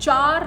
4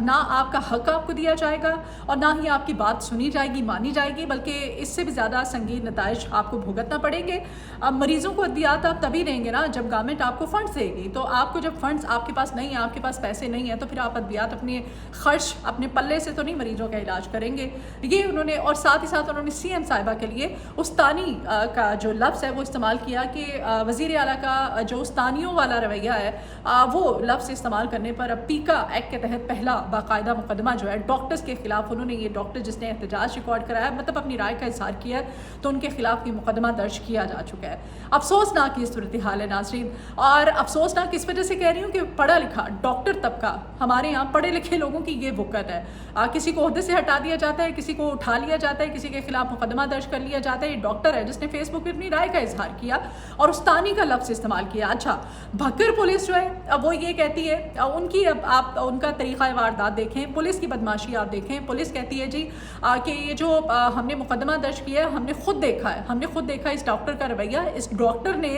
نہ آپ کا حق آپ کو دیا جائے گا اور نہ ہی آپ کی بات سنی جائے گی، مانی جائے گی، بلکہ اس سے بھی زیادہ سنگین نتائج آپ کو بھگتنا پڑیں گے۔ اب مریضوں کو ادویات آپ تبھی دیں گے نا جب گورنمنٹ آپ کو فنڈس دے گی، تو آپ کو جب فنڈس آپ کے پاس نہیں ہیں، آپ کے پاس پیسے نہیں ہیں، تو پھر آپ ادویات اپنے خرچ اپنے پلے سے تو نہیں مریضوں کا علاج کریں گے۔ یہ انہوں نے، اور ساتھ ہی ساتھ انہوں نے سی ایم صاحبہ کے لیے استانی کا جو لفظ ہے وہ استعمال کیا کہ وزیر اعلیٰ کا جو استانیوں والا رویہ ہے وہ لفظ استعمال کرنے پر اب پیکا ایکٹ کے تحت پہلا باقاعدہ مقدمہ جو ہے ڈاکٹرز کے خلاف، انہوں نے یہ ڈاکٹر جس نے احتجاج ریکارڈ کرایا مطلب اپنی رائے کا اظہار کیا ہے، تو ان کے خلاف یہ مقدمہ درج کیا جا چکا ہے۔ افسوسناک یہ صورتحال ہے ناظرین، اور افسوسناک اس وجہ سے کہہ رہی ہوں کہ پڑھا لکھا ڈاکٹر طبقہ ہمارے یہاں پڑھے لکھے لوگوں کی یہ وقت ہے، کسی کو عہدے سے ہٹا دیا جاتا ہے، کسی کو اٹھا لیا جاتا ہے، کسی کے خلاف مقدمہ درج کر لیا جاتا ہے۔ یہ ڈاکٹر ہے جس نے فیس بک پہ اپنی رائے کا اظہار کیا اور استانی کا لفظ استعمال کیا۔ اچھا، بھکر پولیس جو ہے اب وہ یہ کہتی ہے، ان کی اب آپ ان کا طریقہ واردات دیکھیں، پولیس کی بدماشی آپ دیکھیں، پولیس کہتی ہے جی کہ یہ جو ہم نے مقدمہ درج کیا ہے ہم نے خود دیکھا ہے اس ڈاکٹر کا رویہ، اس ڈاکٹر نے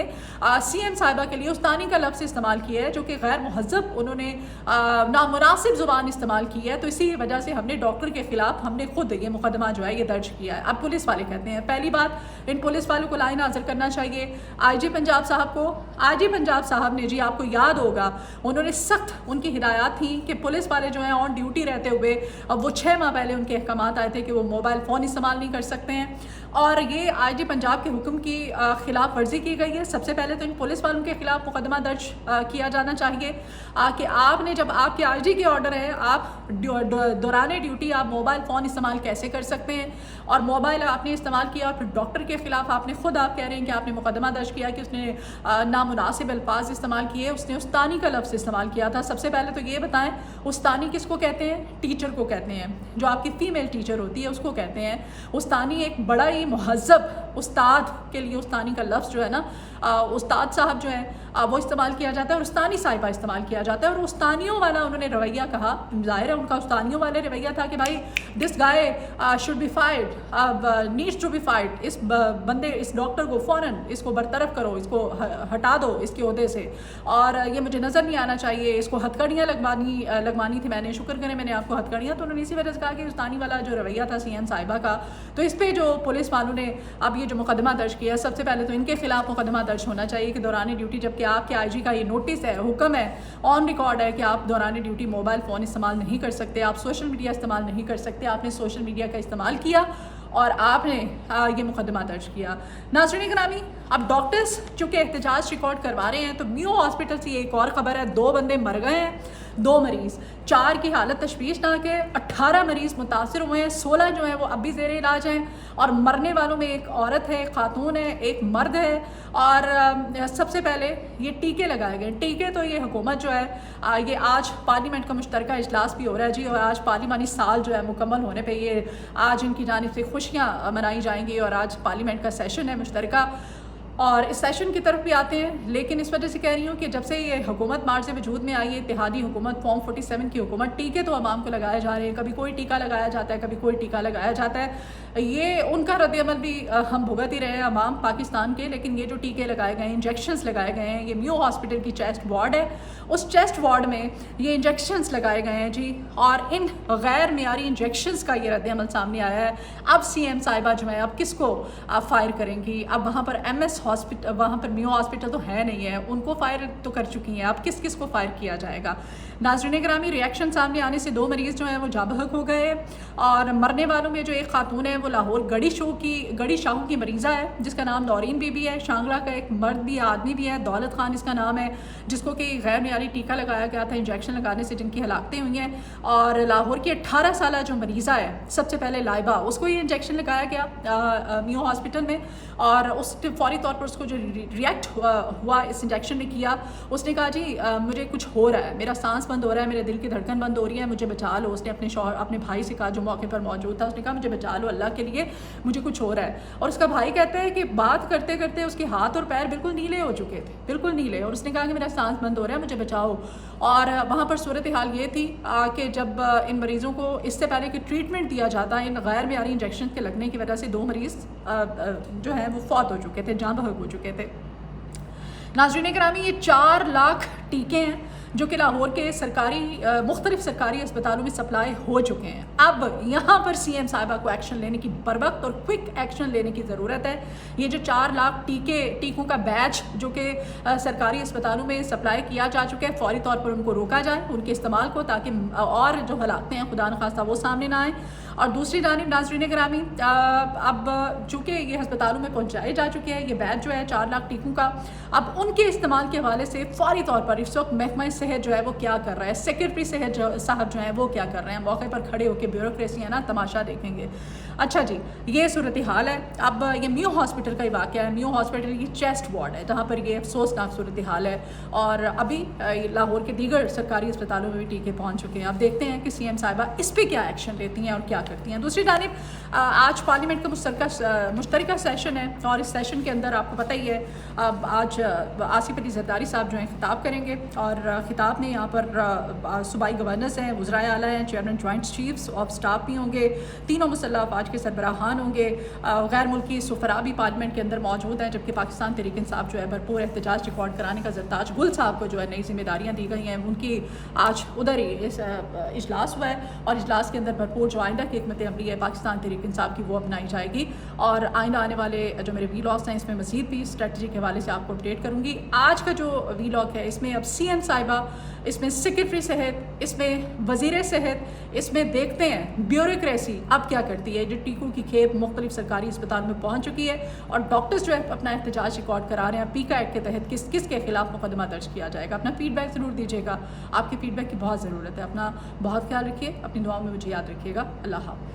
سی ایم صاحبہ کے لیے استانی کا لفظ استعمال کیا ہے جو کہ غیر مہذب، انہوں نے نامناسب زبان استعمال کی ہے، تو اسی وجہ سے ہم نے ڈاکٹر کے خلاف ہم نے خود یہ مقدمہ جو ہے یہ درج کیا ہے۔ اب پولیس والے کہتے ہیں، پہلی بات ان پولیس والوں کو لائن حاضر کرنا چاہیے آئی جی پنجاب صاحب کو۔ آئی جی پنجاب صاحب نے، جی آپ کو یاد ہوگا، انہوں نے سخت ان کی ہدایات تھیں کہ پولیس والے جو ہیں آن ڈیوٹی رہتے ہوئے، اب وہ 6 ماہ پہلے ان کے احکامات آئے تھے کہ وہ موبائل فون استعمال نہیں کر سکتے ہیں، اور یہ آئی جی پنجاب کے حکم کی خلاف ورزی کی گئی ہے۔ سب سے پہلے تو ان پولیس والوں کے خلاف مقدمہ درج کیا جانا چاہیے کہ آپ نے، جب آپ کے آئی جی کے آرڈر ہے، آپ دوران ڈیوٹی آپ موبائل فون استعمال کیسے کر سکتے ہیں، اور موبائل آپ نے استعمال کیا اور پھر ڈاکٹر کے خلاف آپ نے خود آپ کہہ رہے ہیں کہ آپ نے مقدمہ درج کیا کہ اس نے نامناسب الفاظ استعمال کیے، اس نے استانی کا لفظ استعمال کیا تھا۔ سب سے پہلے تو یہ بتائیں استانی کس کو کہتے ہیں؟ ٹیچر کو کہتے ہیں، جو آپ کی فیمیل ٹیچر ہوتی ہے اس کو کہتے ہیں استانی۔ ایک بڑا ہی مہذب استاد کے لیے استانی کا لفظ جو ہے نا، استاد صاحب جو ہیں وہ استعمال کیا جاتا ہے اور استانی صاحبہ استعمال کیا جاتا ہے، اور استانیوں والا انہوں نے رویہ کہا، ظاہر ہے ان کا استانیوں والے رویہ تھا کہ بھائی this guy should be fired, needs to be fired, اس بندے، اس ڈاکٹر کو فوراً اس کو برطرف کرو، اس کو ہٹا دو اس کے عہدے سے، اور یہ مجھے نظر نہیں آنا چاہیے، اس کو ہتھکڑیاں لگوانی تھی، میں نے شکر کریں میں نے آپ کو ہتھکڑیاں، تو انہوں نے اسی وجہ سے کہا کہ استانی والا جو رویہ تھا سی ایم صاحبہ کا، تو اس پہ جو پولیس والوں نے اب یہ جو مقدمہ درج کیا، سب سے پہلے تو ان کے خلاف مقدمہ درج ہونا چاہیے کہ دوران ڈیوٹی، جبکہ آپ کے آئی جی کا یہ نوٹس ہے، حکم ہے، آن ریکارڈ ہے کہ آپ دوران ڈیوٹی موبائل فون استعمال نہیں کر سکتے، آپ سوشل میڈیا استعمال نہیں کر سکتے، آپ نے سوشل میڈیا کا استعمال کیا اور آپ نے یہ مقدمہ درج کیا۔ ناظرین گرامی، اب ڈاکٹرز چونکہ احتجاج ریکارڈ کروا رہے ہیں، تو میو ہاسپٹل سے ایک اور خبر ہے، 2 بندے مر گئے ہیں، 2 مریض، 4 کی حالت تشویشناک ہے، 18 مریض متاثر ہوئے ہیں، 16 جو ہیں وہ اب بھی زیر علاج ہیں، اور مرنے والوں میں ایک عورت ہے، ایک خاتون ہے، ایک مرد ہے، اور سب سے پہلے یہ ٹیکے لگائے گئے۔ ٹیکے تو یہ حکومت جو ہے یہ آج پارلیمنٹ کا مشترکہ اجلاس بھی ہو رہا ہے جی، اور آج پارلیمانی سال جو ہے مکمل ہونے پہ یہ آج ان کی جانب سے خوشیاں منائی جائیں گی، اور آج پارلیمنٹ کا سیشن ہے مشترکہ، اور اس سیشن کی طرف بھی آتے ہیں، لیکن اس وجہ سے کہہ رہی ہوں کہ جب سے یہ حکومت مارچ وجود میں آئی ہے، اتحادی حکومت، فارم 47 کی حکومت، ٹیکے تو عوام کو لگائے جا رہے ہیں، کبھی کوئی ٹیکہ لگایا جاتا ہے، کبھی کوئی ٹیکہ لگایا جاتا ہے، یہ ان کا رد عمل بھی ہم بھگت ہی رہے ہیں عوام پاکستان کے، لیکن یہ جو ٹیکے لگائے گئے ہیں، انجیکشنز لگائے گئے ہیں، یہ میو ہاسپٹل کی چیسٹ وارڈ ہے، اس چیسٹ وارڈ میں یہ انجیکشنز لگائے گئے ہیں جی، اور ان غیر معیاری انجیکشنز کا یہ رد عمل سامنے آیا ہے۔ اب سی ایم صاحبہ جو ہے اب کس کو فائر کریں گی؟ اب وہاں پر ایم ایس ہاسپٹل، وہاں پر میو ہاسپٹل تو ہے نہیں ہے، ان کو فائر تو کر چکی ہیں، اب کس کس کو فائر کیا جائے گا؟ ناظرین گرامی، ریئیکشن سامنے آنے سے 2 مریض جو ہیں وہ جاں بحق ہو گئے، اور مرنے والوں میں جو ایک خاتون ہے وہ لاہور گڑی شاہو کی مریضہ ہے جس کا نام نورین بی بی ہے، شانگلہ کا ایک مرد بھی آدمی بھی ہے، دولت خان اس کا نام ہے، جس کو کہ غیر معیاری ٹیکہ لگایا گیا تھا انجیکشن لگانے سے، جن کی ہلاکتیں ہوئی ہیں، اور لاہور کی 18 سالہ جو مریضہ ہے سب سے پہلے لائبہ، اس کو یہ انجیکشن لگایا گیا میو ہاسپٹل میں، اور اس فوری طور پر اس کو جو ریئیکٹ ہوا اس انجیکشن نے کیا، اس نے کہا جی مجھے کچھ ہو رہا ہے، میرا سانس بند ہو رہا ہے، میرے دل کی دھڑکن بند ہو رہی ہے، مجھے بچا لو۔ اس نے اپنے شوہر، اپنے بھائی سے کہا جو موقع پر موجود تھا، اس نے کہا مجھے بچا لو اللہ کے لیے، مجھے کچھ ہو رہا ہے، اور اس کا بھائی کہتا ہے کہ بات کرتے کرتے اس کے ہاتھ اور پیر بالکل نیلے ہو چکے تھے، بالکل نیلے، اور اس نے کہا کہ میرا سانس بند ہو رہا ہے، مجھے بچاؤ۔ اور وہاں پر صورتحال یہ تھی کہ جب ان مریضوں کو اس سے پہلے کہ ٹریٹمنٹ دیا جاتا، ان غیر معیاری انجیکشن کے لگنے کی وجہ سے 2 مریض جو ہیں وہ فوت ہو چکے تھے، جاں بحق ہو چکے تھے۔ ناظرین کرامی، یہ 4 لاکھ ٹیکے ہیں جو کہ لاہور کے مختلف سرکاری اسپتالوں میں سپلائی ہو چکے ہیں. اب یہاں پر سی ایم صاحبہ کو ایکشن لینے کی بروقت اور کوئک ایکشن لینے کی ضرورت ہے. یہ جو 4 لاکھ ٹیکوں کا بیچ جو کہ سرکاری اسپتالوں میں سپلائی کیا جا چکا ہے، فوری طور پر ان کو روکا جائے، ان کے استعمال کو، تاکہ اور جو ہلاکتیں ہیں خدا نخواستہ وہ سامنے نہ آئیں. اور دوسری جانب ناظرین گرامی، اب چونکہ یہ ہسپتالوں میں پہنچائے جا چکے ہیں یہ بیچ جو ہے 4 لاکھ ٹیکوں کا، اب ان کے استعمال کے حوالے سے فوری طور پر اس وقت محکمہ صحت جو ہے وہ کیا کر رہا ہے، سیکرٹری صحت صاحب جو ہیں وہ کیا کر رہے ہیں، موقع پر کھڑے ہو کے بیوروکریسی ہے نا تماشا دیکھیں گے. اچھا جی، یہ صورتحال ہے. اب یہ میو ہاسپٹل کا ہی واقعہ ہے. میو ہاسپٹل کی چیسٹ وارڈ ہے جہاں پر یہ افسوسناک صورتحال ہے، اور ابھی لاہور کے دیگر سرکاری اسپتالوں میں بھی ٹیکے پہنچ چکے ہیں. اب دیکھتے ہیں کہ سی ایم صاحبہ اس پہ کیا ایکشن لیتی ہیں اور کیا کرتی ہیں. دوسری جانب آج پارلیمنٹ کا مشترکہ سیشن ہے، اور اس سیشن کے اندر آپ کو پتہ ہی ہے آج آصف علی زرداری صاحب جو ہیں خطاب کریں گے، اور خطاب میں یہاں پر صوبائی گورنرز ہیں، وزرائے اعلیٰ ہیں، chairman joint chiefs of staff بھی ہوں گے، تینوں مسلح افواج کے سربراہان ہوں گے، غیر ملکی سفراء بھی پارلیمنٹ کے اندر موجود ہیں، جبکہ پاکستان تحریک انصاف جو ہے بھرپور احتجاج ریکارڈ کرانے کا زرتاج گل صاحب کو جو ہے نئی ذمہ داریاں دی گئی ہیں. ان کی آج ادھر ہی اجلاس ہوا ہے، اور اجلاس کے اندر بھرپور جو آئندہ کی حکمت عملی ہے پاکستان تحریک انصاف کی وہ اپنائی جائے گی. اور آئندہ آنے والے جو میرے ویلاگس ہیں اس میں مزید بھی اسٹریٹجی کے حوالے سے آپ کو اپڈیٹ کروں گی. آج کا جو ویلاگ ہے اس میں اب سی ایم صاحبہ، اس میں سیکرٹری صحت، اس میں وزیر صحت، اس میں دیکھتے ہیں بیوروکریسی اب کیا کرتی ہے. جو ٹیکوں کی کھیپ مختلف سرکاری اسپتال میں پہنچ چکی ہے، اور ڈاکٹرز جو ہے اپنا احتجاج ریکارڈ کرا رہے ہیں. پیکا ایکٹ کے تحت کس کے خلاف مقدمہ درج کیا جائے گا. اپنا فیڈ بیک ضرور دیجیے گا، آپ کی فیڈ بیک کی بہت ضرورت ہے. اپنا بہت خیال رکھیے، اپنی دعاؤں میں مجھے یاد رکھیے گا. اللہ حافظ.